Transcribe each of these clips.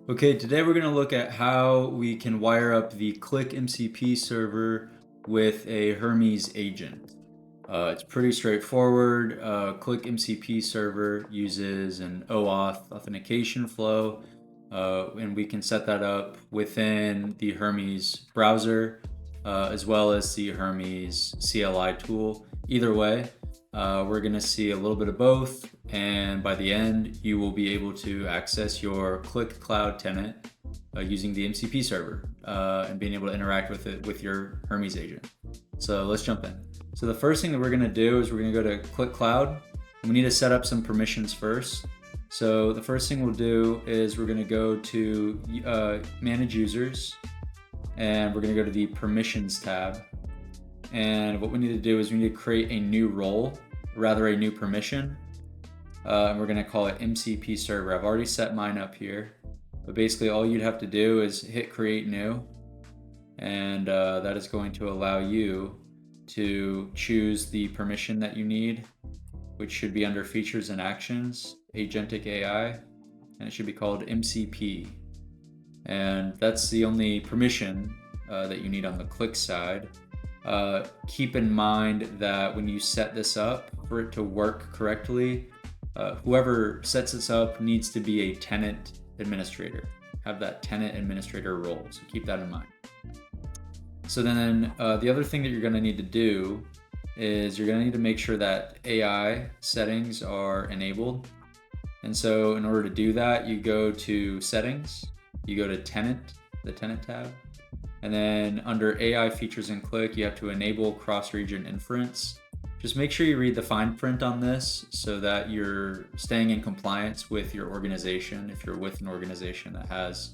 Okay, today we're going to look at how we can wire up the Qlik MCP server with a Hermes agent. It's pretty straightforward. Qlik MCP server uses an OAuth authentication flow, and we can set that up within the Hermes browser, as well as the Hermes CLI tool. Either way, we're going to see a little bit of both, and by the end, you will be able to access your Qlik Cloud tenant using the MCP server and being able to interact with it with your Hermes agent. So let's jump in. So the first thing that we're going to do is we're going to go to Qlik Cloud. We need to set up some permissions first. So the first thing we'll do is we're going to go to Manage Users, and we're going to go to the Permissions tab. And what we need to do is we need to create a new role, rather a new permission. And we're going to call it MCP server. I've already set mine up here. But basically all you'd have to do is hit create new. And that is going to allow you to choose the permission that you need, which should be under features and actions, agentic AI, and it should be called MCP. And that's the only permission that you need on the Qlik side. Keep in mind that when you set this up, for it to work correctly, whoever sets this up needs to be a tenant administrator, have that tenant administrator role, so keep that in mind. So then the other thing that you're going to need to do is you're going to need to make sure that AI settings are enabled. And so in order to do that, you go to settings, you go to tenant, the tenant tab, and then under AI features in Qlik, you have to enable cross-region inference. Just make sure you read the fine print on this so that you're staying in compliance with your organization if you're with an organization that has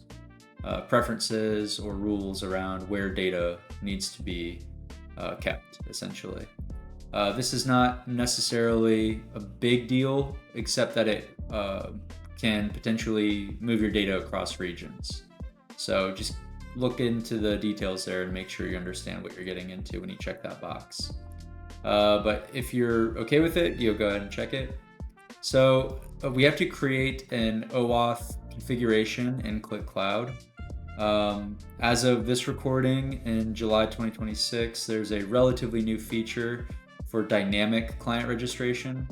preferences or rules around where data needs to be kept, essentially. This is not necessarily a big deal, except that it can potentially move your data across regions. So just look into the details there and make sure you understand what you're getting into when you check that box. But if you're okay with it, you'll go ahead and check it. So we have to create an OAuth configuration in Qlik Cloud. As of this recording in July 2026, there's a relatively new feature for dynamic client registration.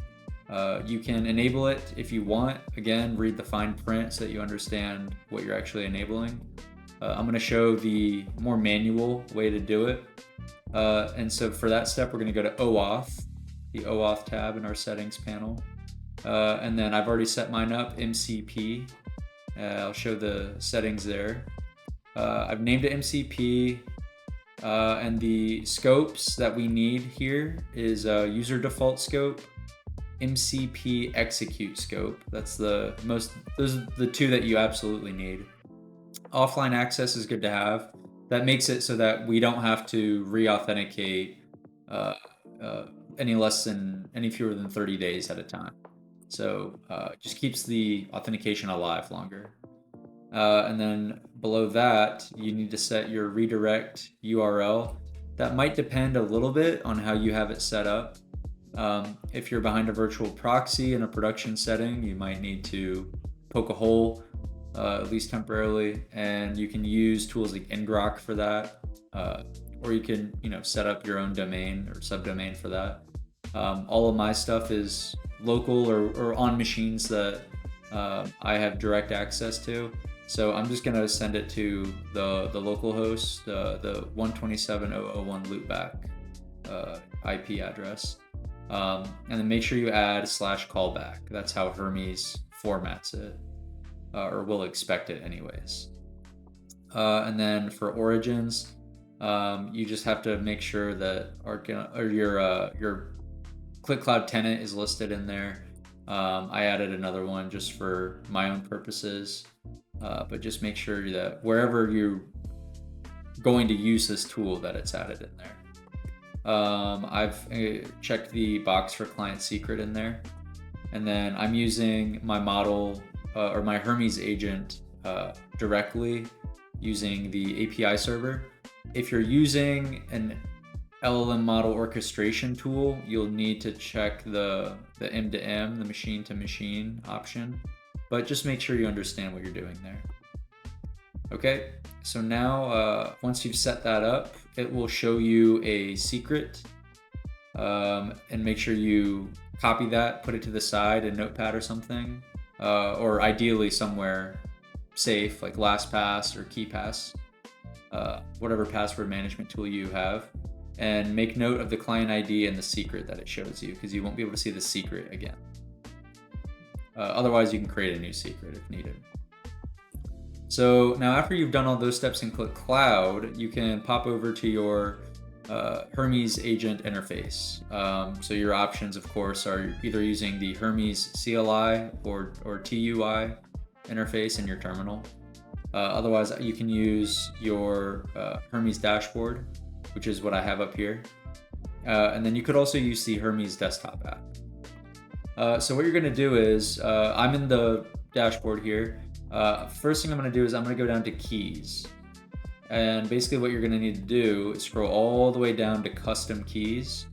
You can enable it if you want. Again, read the fine print so that you understand what you're actually enabling. I'm going to show the more manual way to do it. And so for that step, we're going to go to OAuth, the OAuth tab in our settings panel. And then I've already set mine up, MCP. I'll show the settings there. I've named it MCP, and the scopes that we need here is user default scope, MCP execute scope. Those are the two that you absolutely need. Offline access is good to have. That makes it so that we don't have to re-authenticate any fewer than 30 days at a time. So just keeps the authentication alive longer. And then below that, you need to set your redirect URL. That might depend a little bit on how you have it set up. If you're behind a virtual proxy in a production setting, you might need to poke a hole, at least temporarily, and you can use tools like ngrok for that, or you can set up your own domain or subdomain for that. All of my stuff is local or on machines that I have direct access to. So I'm just gonna send it to the local host, the 127.0.0.1 loopback IP address, and then make sure you add /callback. That's how Hermes formats it, or will expect it anyways. And then for origins, you just have to make sure that your Qlik Cloud tenant is listed in there. I added another one just for my own purposes, but just make sure that wherever you're going to use this tool that it's added in there. I've checked the box for client secret in there, and then I'm using my model or my Hermes agent directly using the API server. If you're using an LLM model orchestration tool, you'll need to check the M2M, the machine to machine option, but just make sure you understand what you're doing there. Okay, so now once you've set that up, it will show you a secret, and make sure you copy that, put it to the side in Notepad or something, or ideally somewhere safe like LastPass or KeePass, whatever password management tool you have, and make note of the client ID and the secret that it shows you, because you won't be able to see the secret again. Otherwise, you can create a new secret if needed. So now after you've done all those steps in Qlik Cloud, you can pop over to your Hermes Agent interface. So your options, of course, are either using the Hermes CLI or TUI interface in your terminal. Otherwise, you can use your Hermes dashboard, which is what I have up here. And then you could also use the Hermes desktop app. So what you're going to do is, I'm in the dashboard here. First thing I'm going to do is I'm going to go down to keys. And basically what you're going to need to do is scroll all the way down to custom keys.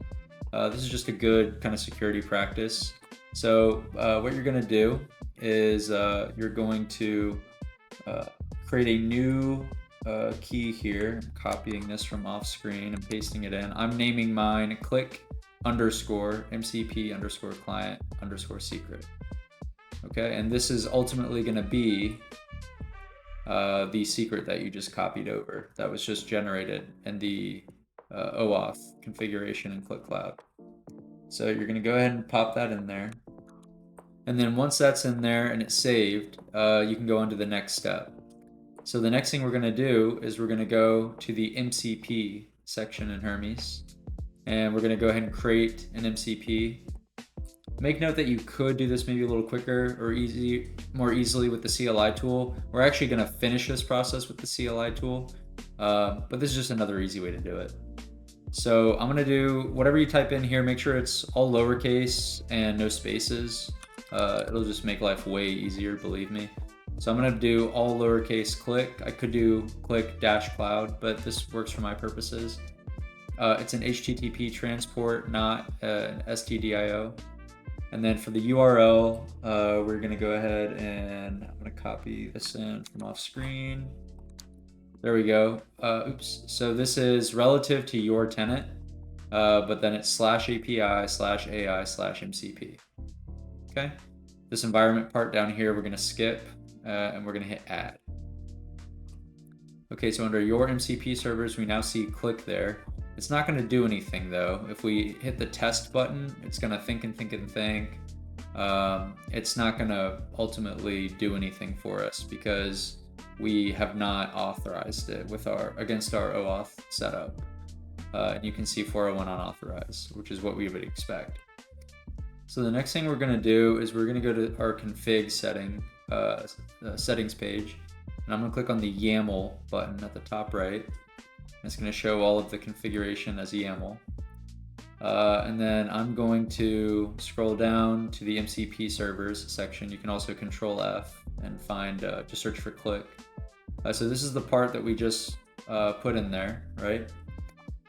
This is just a good kind of security practice. So what you're going to do is you're going to create a new key here. I'm copying this from off screen and pasting it in. I'm naming mine Qlik _MCP _client _secret. Okay, and this is ultimately going to be the secret that you just copied over, that was just generated in the OAuth configuration in Qlik Cloud. So you're going to go ahead and pop that in there. And then once that's in there and it's saved, you can go on to the next step. So the next thing we're going to do is we're going to go to the MCP section in Hermes, and we're going to go ahead and create an MCP. Make note that you could do this maybe a little quicker or more easily with the CLI tool. We're actually going to finish this process with the CLI tool, but this is just another easy way to do it. So I'm going to do whatever you type in here, make sure it's all lowercase and no spaces. It'll just make life way easier, believe me. So I'm going to do all lowercase Qlik. I could do Qlik -cloud, but this works for my purposes. It's an HTTP transport, not an STDIO. And then for the URL, we're going to go ahead and I'm going to copy this in from off screen. There we go. Oops. So this is relative to your tenant, but then it's /API/AI/MCP. Okay. This environment part down here, we're going to skip, and we're going to hit add. Okay, so under your MCP servers, we now see Qlik there. It's not going to do anything though. If we hit the test button, it's going to think and think and think. It's not going to ultimately do anything for us because we have not authorized it with against our OAuth setup. And you can see 401 unauthorized, which is what we would expect. So the next thing we're going to do is we're going to go to our config settings page, and I'm going to click on the YAML button at the top right. It's going to show all of the configuration as YAML. And then I'm going to scroll down to the MCP servers section. You can also Control F and find, just search for Qlik. So this is the part that we just put in there, right?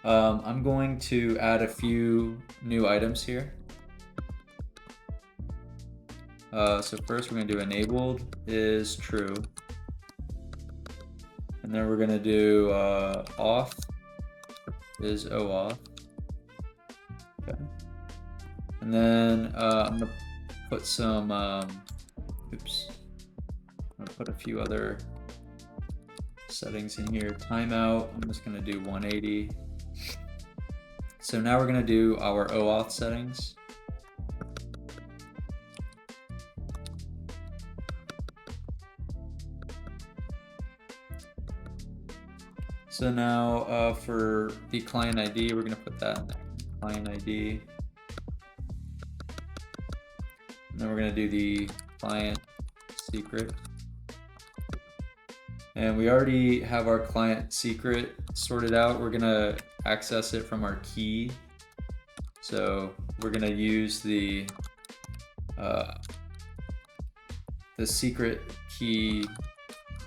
I'm going to add a few new items here. So first we're going to do enabled is true. And then we're going to do auth is OAuth. Okay. And then I'm going to put some, oops. I'm going to put a few other settings in here. Timeout, I'm just going to do 180. So now we're going to do our OAuth settings. So now for the client ID, we're going to put that in there. Client ID. And then we're going to do the client secret. And we already have our client secret sorted out. We're going to access it from our key. So we're going to use the secret key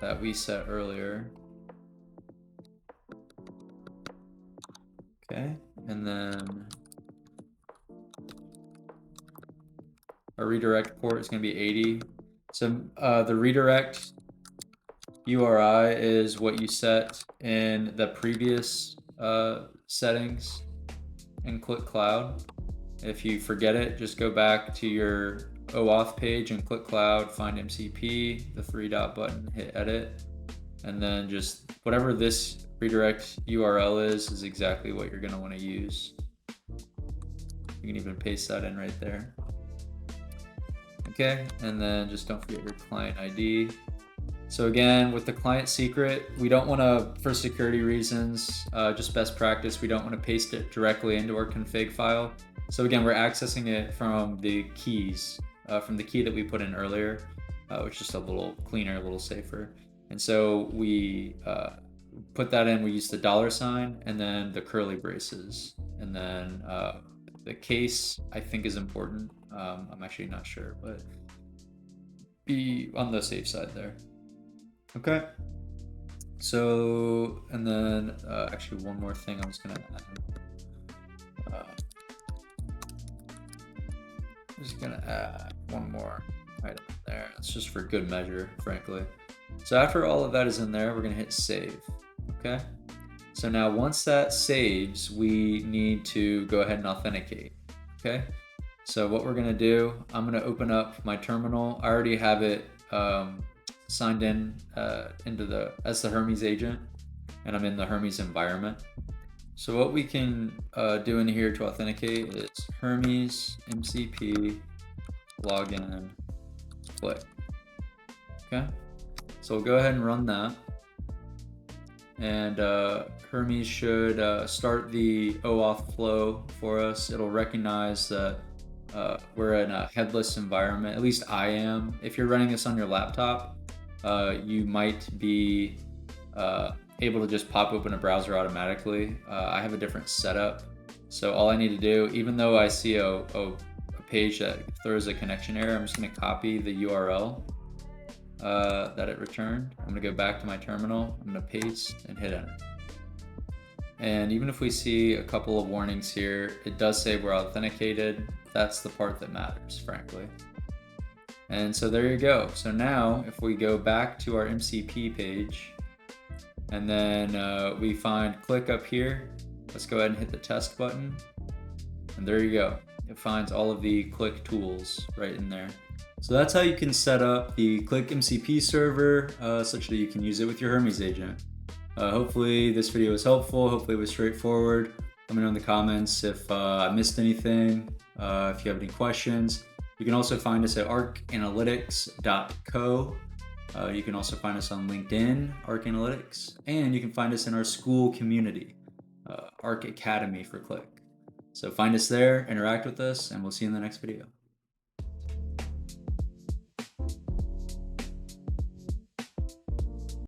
that we set earlier. Okay, and then our redirect port is going to be 80. So the redirect URI is what you set in the previous settings in Qlik Cloud. If you forget it, just go back to your OAuth page in Qlik Cloud, find MCP, the 3-dot button, hit edit, and then just whatever this redirect URL is exactly what you're going to want to use. You can even paste that in right there. Okay, and then just don't forget your client ID. So again, with the client secret, we don't want to, for security reasons, just best practice, we don't want to paste it directly into our config file. So again, we're accessing it from the keys, from the key that we put in earlier, which is just a little cleaner, a little safer. And so we put that in, we use the $sign and then the curly braces. And then the case, I think, is important. I'm actually not sure, but be on the safe side there. Okay. So, and then actually one more thing I was gonna add. I'm just gonna add one more item there. It's just for good measure, frankly. So after all of that is in there, we're gonna hit save. Okay. So now once that saves, we need to go ahead and authenticate. Okay. So what we're gonna do, I'm gonna open up my terminal. I already have it signed in as the Hermes agent, and I'm in the Hermes environment. So what we can do in here to authenticate is Hermes MCP login Qlik. Okay, so we'll go ahead and run that, and Hermes should start the OAuth flow for us. It'll recognize that we're in a headless environment. At least I am. If you're running this on your laptop, you might be able to just pop open a browser automatically. I have a different setup, so all I need to do, even though I see a page that throws a connection error, I'm just going to copy the URL that it returned. I'm going to go back to my terminal, I'm going to paste and hit enter. And even if we see a couple of warnings here, it does say we're authenticated. That's the part that matters, frankly. And so there you go. So now if we go back to our MCP page, and then we find Qlik up here, let's go ahead and hit the test button. And there you go. It finds all of the Qlik tools right in there. So that's how you can set up the Qlik MCP server such that you can use it with your Hermes agent. Hopefully this video was helpful. Hopefully it was straightforward. Let me know in the comments if I missed anything, if you have any questions. You can also find us at arcanalytics.co. You can also find us on LinkedIn, Arc Analytics, and you can find us in our school community, Arc Academy for Qlik. So find us there, interact with us, and we'll see you in the next video.